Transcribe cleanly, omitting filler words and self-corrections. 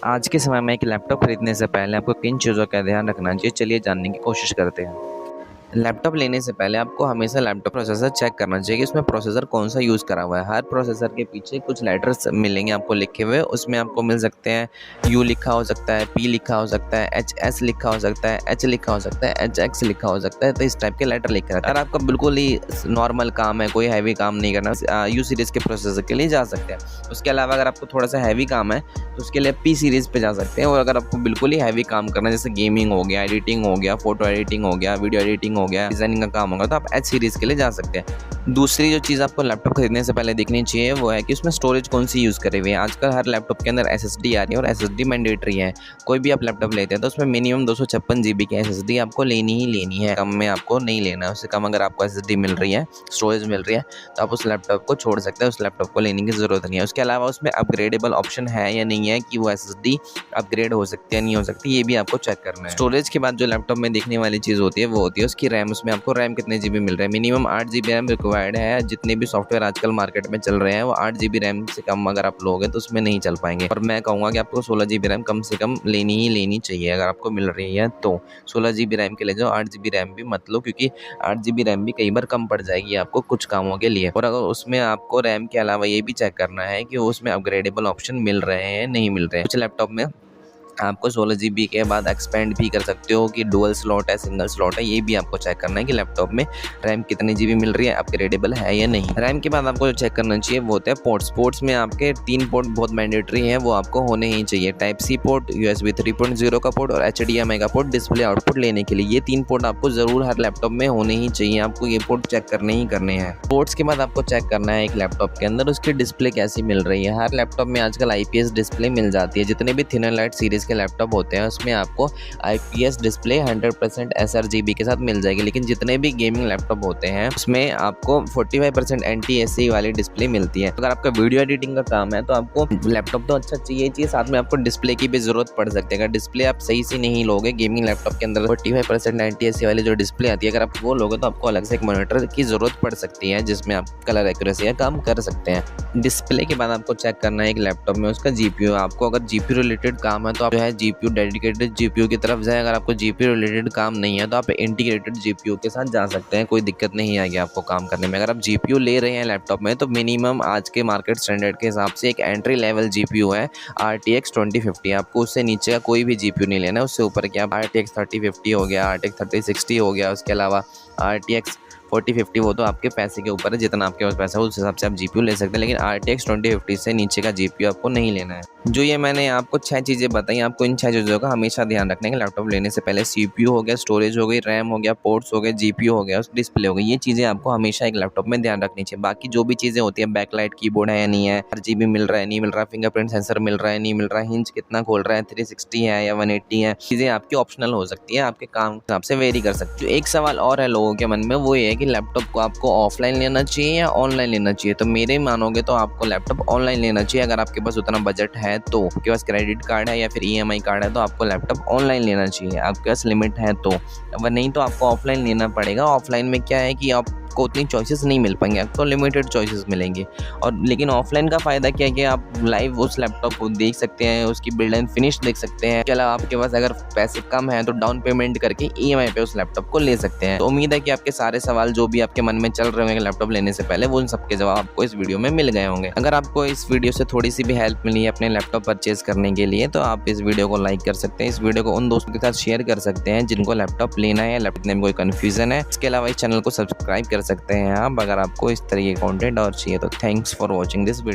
आज के समय में एक लैपटॉप खरीदने से पहले आपको किन चीज़ों का ध्यान रखना चाहिए, चलिए जानने की कोशिश करते हैं। लैपटॉप लेने से पहले आपको हमेशा लैपटॉप प्रोसेसर चेक करना चाहिए कि उसमें प्रोसेसर कौन-सा यूज़ करा हुआ है। हर प्रोसेसर के पीछे कुछ लेटर्स मिलेंगे आपको लिखे हुए, उसमें आपको मिल सकते हैं यू लिखा हो सकता है, पी लिखा हो सकता है, एचएस लिखा हो सकता है, एच लिखा हो सकता है, एचएक्स लिखा हो सकता है, तो इस टाइप के लेटर लिखे रहते हैं। अगर आपका बिल्कुल ही नॉर्मल काम है, कोई हैवी काम नहीं करना, यू सीरीज़ के प्रोसेसर के लिए जा सकते हैं। उसके अलावा अगर आपको थोड़ा-सा हैवी काम है, तो उसके लिए पी सीरीज़ पे जा सकते हैं। और अगर आपको बिल्कुल ही हैवी काम करना है, जैसे गेमिंग हो गया, एडिटिंग हो गया, फोटो एडिटिंग हो गया, वीडियो एडिटिंग हो गया, डिज़ाइनिंग का काम होगा, तो आप एच सीरीज़ के लिए जा सकते हैं। दूसरी जो चीज़ आपको लैपटॉप खरीदने से पहले देखनी चाहिए वो है कि उसमें स्टोरेज कौन-सी यूज़ करे हुए हैं। आजकल हर लैपटॉप के अंदर एसएसडी आ रही है और एसएसडी मैंडेटरी है। कोई भी आप लैपटॉप लेते हैं तो उसमें मिनिमम 256 जीबी की एसएसडी आपको लेनी ही लेनी है, कम में आपको नहीं लेना है। उससे कम अगर आपको एसएसडी मिल रही है, स्टोरेज मिल रही है, तो आप उस लैपटॉप को छोड़ सकते हैं, उस लैपटॉप को लेने की ज़रूरत नहीं है। उसके अलावा उसमें अपग्रेडेबल ऑप्शन है या नहीं है कि वो एसएसडी अपग्रेड हो सकती है या नहीं हो सकती, ये भी आपको चेक करना है। स्टोरेज के बाद जो लैपटॉप में देखने वाली चीज़ होती है वो होती है उसकी रैम। उसमें आपको रैम कितने जीबी मिल रहा है, मिनिमम 8 जीबी रैम रिक्वायर्ड है। जितने भी सॉफ्टवेयर आजकल मार्केट में चल रहे हैं वो 8 जीबी रैम से कम अगर आप लोगे तो उसमें नहीं चल पाएंगे। और मैं कहूँगा कि आपको 16 जीबी रैम कम से कम लेनी ही लेनी चाहिए। अगर आपको मिल रही है तो 16 जीबी रैम के ले जाओ, 8 जीबी रैम भी मत लो, क्योंकि 8 जीबी रैम भी कई बार कम पड़ जाएगी आपको कुछ कामों के लिए। और अगर उसमें आपको रैम के अलावा ये भी चेक करना है कि उसमें अपग्रेडेबल ऑप्शन मिल रहे हैं नहीं मिल रहे हैं। कुछ लैपटॉप में आपको 16 जीबी के बाद एक्सपेंड भी कर सकते हो कि डुअल स्लॉट है, सिंगल स्लॉट है, ये भी आपको चेक करना है कि लैपटॉप में रैम कितनी जीबी मिल रही है, अपग्रेडेबल है या नहीं। रैम के बाद आपको जो चेक करना चाहिए वो होता है पोर्ट्स। पोर्ट्स में आपके 3 पोर्ट बहुत मैंडेटरी हैं, वो आपको होने ही चाहिए। टाइप सी पोर्ट, यूएसबी 3.0 का पोर्ट और एचडीएमआई का पोर्ट डिस्प्ले आउटपुट लेने के लिए। ये 3 पोर्ट आपको ज़रूर हर लैपटॉप में होने ही चाहिए, आपको ये पोर्ट चेक करने ही करने हैं। पोर्ट्स के बाद आपको चेक करना है एक लैपटॉप के अंदर उसकी डिस्प्ले कैसी मिल रही है। हर लैपटॉप में आजकल आईपीएस डिस्प्ले मिल जाती है। जितने भी थिनर लाइट सीरीज़ के लैपटॉप होते हैं उसमें आपको आईपीएस डिस्प्ले 100% एसआरजीबी के साथ मिल जाएगी। लेकिन जितने भी गेमिंग लैपटॉप होते हैं उसमें आपको 45% एनटीएससी वाली डिस्प्ले मिलती है। अगर आपका वीडियो एडिटिंग का काम है तो आपको लैपटॉप तो अच्छा चाहिए, साथ में आपको डिस्प्ले की भी जरूरत पड़ सकती है। अगर डिस्प्ले आप सही से नहीं लोगे, गेमिंग लैपटॉप के अंदर 45% एनटीएससी वाली जो डिस्प्ले आती है, अगर आप वो लोगे तो आपको अलग से एक मॉनिटर की जरूरत पड़ सकती है जिसमें आप कलर एक्यूरेसी का काम कर सकते हैं। डिस्प्ले के बाद आपको चेक करना है एक लैपटॉप में उसका जीपीयू। आपको अगर जीपीयू रिलेटेड काम है तो आप जो है जीपीयू डेडिकेटेड जीपीयू की तरफ जाए। अगर आपको जीपीयू रिलेटेड काम नहीं है तो आप इंटीग्रेटेड जीपीयू के साथ जा सकते हैं, कोई दिक्कत नहीं आएगी आपको काम करने में। अगर आप जीपीयू ले रहे हैं लैपटॉप में तो मिनिमम आज के मार्केट स्टैंडर्ड के हिसाब से एक एंट्री लेवल जीपीयू है RTX 2050। आपको उससे नीचे का कोई भी जीपीयू नहीं लेना है। उससे ऊपर क्या RTX 3050 हो गया, RTX 3060 हो गया, उसके अलावा RTX 4050, वो तो आपके पैसे के ऊपर है, जितना आपके पास पैसा है उस हिसाब से आप जीपीयू ले सकते हैं। लेकिन RTX 2050 से नीचे का जीपीयू आपको नहीं लेना है। जो ये मैंने आपको 6 चीज़ें बताई, आपको इन 6 चीज़ों का हमेशा ध्यान रखना है कि लैपटॉप लेने से पहले सीपीयू हो गया, स्टोरेज हो गई, रैम हो गया, पोर्ट्स हो गए, जीपीयू हो गया, डिस्प्ले हो गई। ये चीज़ें आपको हमेशा एक लैपटॉप में ध्यान रखनी चाहिए। बाकी जो भी चीज़ें होती है, बैकलाइट कीबोर्ड है या नहीं है, RGB मिल रहा है नहीं मिल रहा, फिंगरप्रिंट सेंसर मिल रहा है नहीं मिल रहा, हिंज कितना खोल रहा है, 360 है या 180 है, चीज़ें आपकी ऑप्शनल हो सकती है, आपके काम के हिसाब से वेरी कर सकती है। एक सवाल और है लोगों के मन में, वो ये है कि लैपटॉप को आपको ऑफलाइन लेना चाहिए या ऑनलाइन लेना चाहिए। तो मेरे मानोगे तो आपको लैपटॉप ऑनलाइन लेना चाहिए। अगर आपके पास उतना बजट है तो, आपके पास क्रेडिट कार्ड है या फिर EMI कार्ड है तो आपको लैपटॉप ऑनलाइन लेना चाहिए। आपके पास लिमिट है तो, अगर नहीं तो आपको ऑफलाइन लेना पड़ेगा। ऑफलाइन में क्या है कि आपको उतनी चॉइसेस नहीं मिल पाएंगे, आपको लिमिटेड चॉइसेस मिलेंगे। और लेकिन ऑफलाइन का फ़ायदा क्या है कि आप लाइव उस लैपटॉप को देख सकते हैं, उसकी बिल्ड एंड फिनिश देख सकते हैं। इसके अलावा आपके पास अगर पैसे कम हैं तो डाउन पेमेंट करके EMI पे उस लैपटॉप को ले सकते हैं। तो उम्मीद है कि आपके सारे सवाल जो भी आपके मन में चल रहे होंगे लैपटॉप लेने से पहले, वो उन सबके जवाब आपको इस वीडियो में मिल गए होंगे। अगर आपको इस वीडियो से थोड़ी सी भी हेल्प मिली है अपने लैपटॉप परचेज करने के लिए तो आप इस वीडियो को लाइक कर सकते हैं। इस वीडियो को उन दोस्तों के साथ शेयर कर सकते हैं जिनको लैपटॉप लेना है या लैपटॉप में कोई कन्फ्यूजन है। इसके अलावा इस चैनल को सब्सक्राइब कर सकते हैं आप, अगर आपको इस तरह के कंटेंट और चाहिए तो। Thanks for watching this video.